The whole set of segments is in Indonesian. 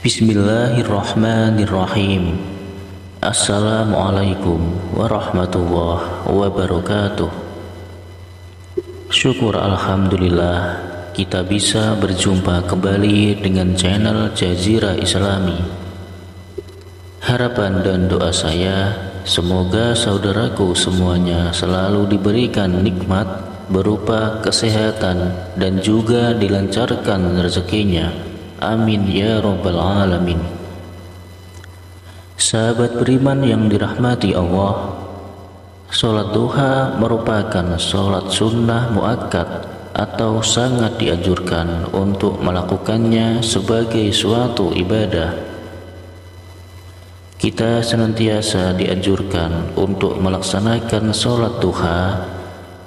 Bismillahirrahmanirrahim. Assalamualaikum warahmatullahi wabarakatuh. Syukur alhamdulillah kita bisa berjumpa kembali dengan channel Jazirah Islami. Harapan dan doa saya, semoga saudaraku semuanya selalu diberikan nikmat berupa kesehatan dan juga dilancarkan rezekinya. Amin ya rabbal alamin. Sahabat beriman yang dirahmati Allah, sholat duha merupakan sholat sunnah muakkad atau sangat dianjurkan untuk melakukannya sebagai suatu ibadah. Kita senantiasa dianjurkan untuk melaksanakan sholat duha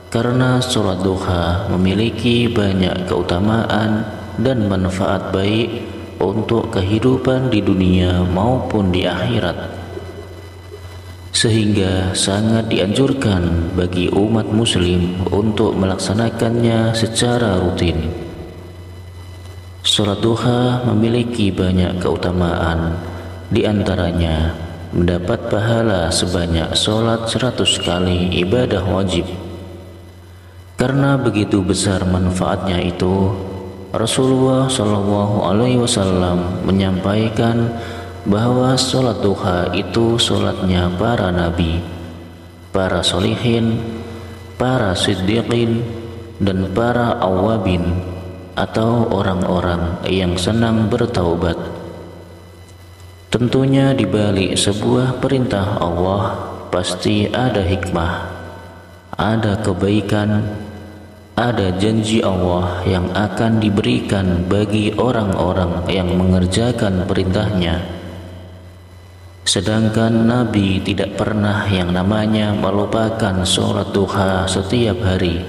karena sholat duha memiliki banyak keutamaan dan manfaat baik untuk kehidupan di dunia maupun di akhirat, sehingga sangat dianjurkan bagi umat muslim untuk melaksanakannya secara rutin. Sholat duha memiliki banyak keutamaan, di antaranya mendapat pahala sebanyak sholat 100 kali ibadah wajib. Karena begitu besar manfaatnya itu, Rasulullah Shallallahu Alaihi Wasallam menyampaikan bahwa sholat duha itu sholatnya para nabi, para solihin, para siddiqin, dan para awabin atau orang-orang yang senang bertaubat. Tentunya di balik sebuah perintah Allah pasti ada hikmah, ada kebaikan, ada janji Allah yang akan diberikan bagi orang-orang yang mengerjakan perintahnya. Sedangkan Nabi tidak pernah yang namanya melupakan sholat duha setiap hari.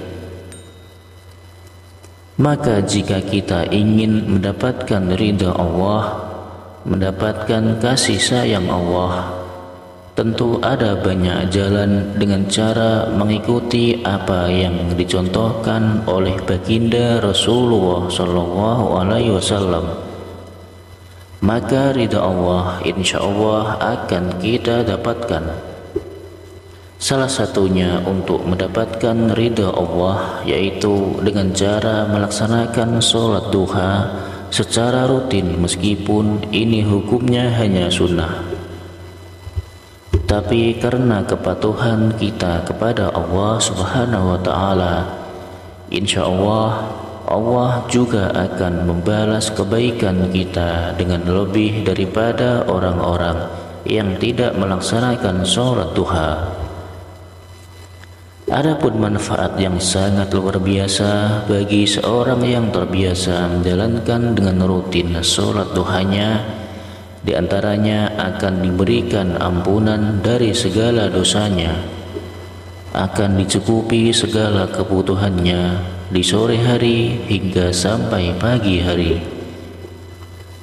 Maka jika kita ingin mendapatkan ridha Allah, mendapatkan kasih sayang Allah, tentu ada banyak jalan dengan cara mengikuti apa yang dicontohkan oleh baginda Rasulullah Shallallahu Alaihi Wasallam. Maka ridha Allah insya Allah akan kita dapatkan. Salah satunya untuk mendapatkan ridha Allah yaitu dengan cara melaksanakan sholat duha secara rutin, meskipun ini hukumnya hanya sunnah. Tapi karena kepatuhan kita kepada Allah Subhanahu wa Ta'ala, insya Allah Allah juga akan membalas kebaikan kita dengan lebih daripada orang-orang yang tidak melaksanakan sholat duha. Adapun manfaat yang sangat luar biasa bagi seorang yang terbiasa menjalankan dengan rutin sholat duhanya, di antaranya akan diberikan ampunan dari segala dosanya, akan dicukupi segala kebutuhannya di sore hari hingga sampai pagi hari,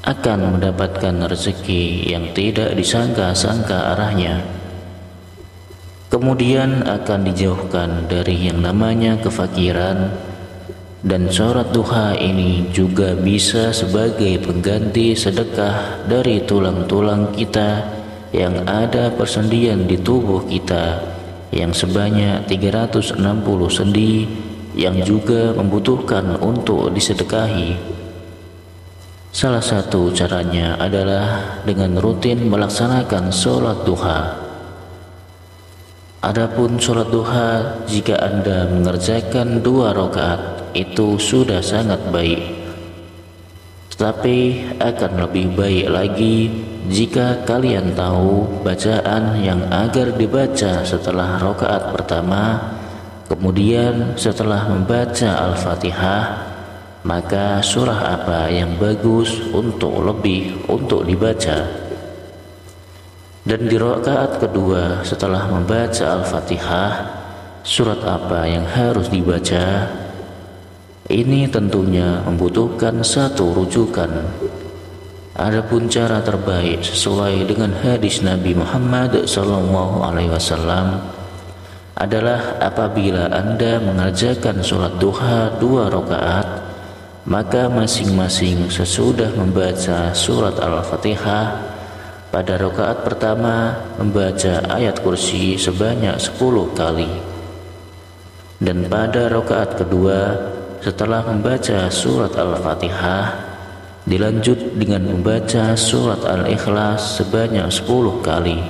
akan mendapatkan rezeki yang tidak disangka-sangka arahnya, kemudian akan dijauhkan dari yang namanya kefakiran. Dan sholat duha ini juga bisa sebagai pengganti sedekah dari tulang-tulang kita yang ada persendian di tubuh kita yang sebanyak 360 sendi yang juga membutuhkan untuk disedekahi. Salah satu caranya adalah dengan rutin melaksanakan sholat duha. Adapun sholat duha, jika Anda mengerjakan 2 rakaat itu sudah sangat baik. Tetapi akan lebih baik lagi jika kalian tahu bacaan yang agar dibaca setelah rakaat pertama, kemudian setelah membaca Al-Fatihah, maka surah apa yang bagus untuk dibaca. Dan di rakaat kedua setelah membaca Al-Fatihah, surat apa yang harus dibaca? Ini tentunya membutuhkan satu rujukan. Adapun cara terbaik sesuai dengan hadis Nabi Muhammad SAW adalah apabila Anda mengerjakan sholat duha 2 rakaat, maka masing-masing sesudah membaca surat Al-Fatihah, pada rakaat pertama membaca ayat kursi sebanyak 10 kali, dan pada rakaat kedua setelah membaca surat Al-Fatihah dilanjut dengan membaca surat Al-Ikhlas sebanyak 10 kali.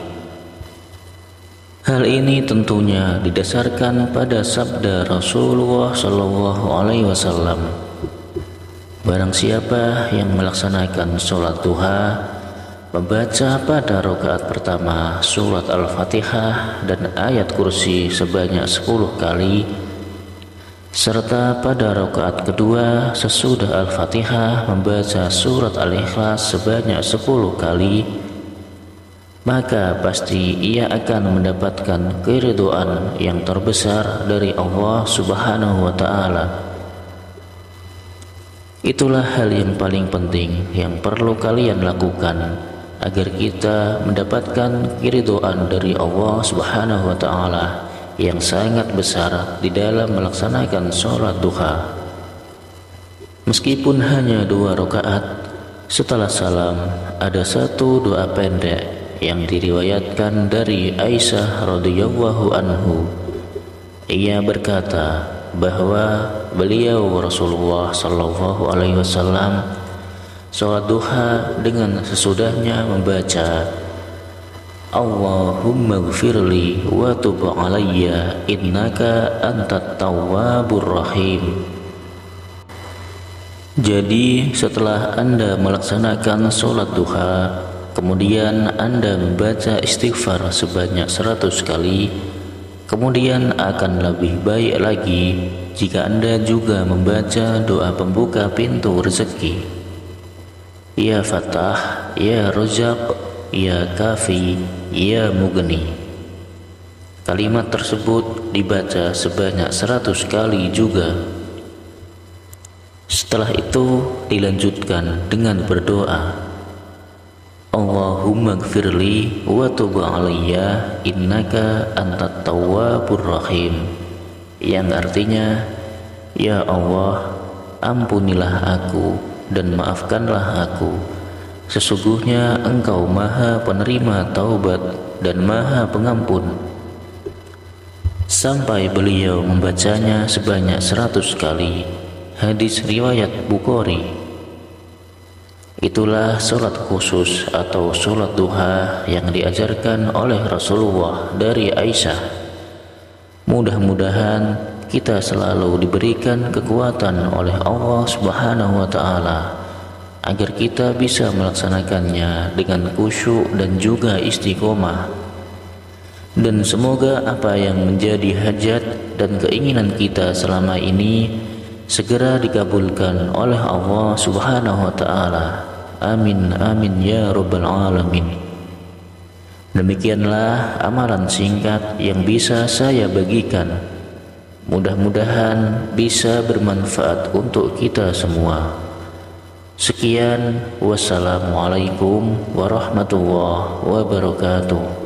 Hal ini tentunya didasarkan pada sabda Rasulullah SAW. Barang siapa yang melaksanakan sholat duha, membaca pada rakaat pertama surat Al-Fatihah dan ayat kursi sebanyak 10 kali, serta pada rakaat kedua sesudah Al-Fatihah membaca surat Al-Ikhlas sebanyak 10 kali, maka pasti ia akan mendapatkan keridhaan yang terbesar dari Allah Subhanahu wa Ta'ala. Itulah hal yang paling penting yang perlu kalian lakukan agar kita mendapatkan keridhaan dari Allah Subhanahu wa Ta'ala yang sangat besar di dalam melaksanakan sholat duha. Meskipun hanya 2 rakaat, setelah salam ada satu doa pendek yang diriwayatkan dari Aisyah radhiyallahu anhu. Ia berkata bahwa beliau Rasulullah sallallahu alaihi wasallam sholat duha dengan sesudahnya membaca Allahumma gfirli wa tub alayya innaka antat tawwabur rahim. Jadi setelah Anda melaksanakan sholat duha, kemudian Anda membaca istighfar sebanyak 100 kali, kemudian akan lebih baik lagi jika Anda juga membaca doa pembuka pintu rezeki. Ya Fattah, Ya Razzaq, Ya Kafi, Ya Mughni. Kalimat tersebut dibaca sebanyak 100 kali juga. Setelah itu dilanjutkan dengan berdoa Allahumma gfirli wa tub alayya innaka antat tawwabur rahim, yang artinya, ya Allah, ampunilah aku dan maafkanlah aku, sesungguhnya Engkau Maha Penerima taubat dan Maha Pengampun. Sampai beliau membacanya sebanyak 100 kali. Hadis riwayat Bukhari. Itulah sholat khusus atau sholat duha yang diajarkan oleh Rasulullah dari Aisyah. Mudah-mudahan kita selalu diberikan kekuatan oleh Allah Subhanahu wa Ta'ala agar kita bisa melaksanakannya dengan khusyuk dan juga istiqomah. Dan semoga apa yang menjadi hajat dan keinginan kita selama ini segera dikabulkan oleh Allah Subhanahu wa Ta'ala. Amin amin ya rabbal alamin. Demikianlah amalan singkat yang bisa saya bagikan. Mudah-mudahan bisa bermanfaat untuk kita semua. Sekian, wassalamualaikum warahmatullahi wabarakatuh.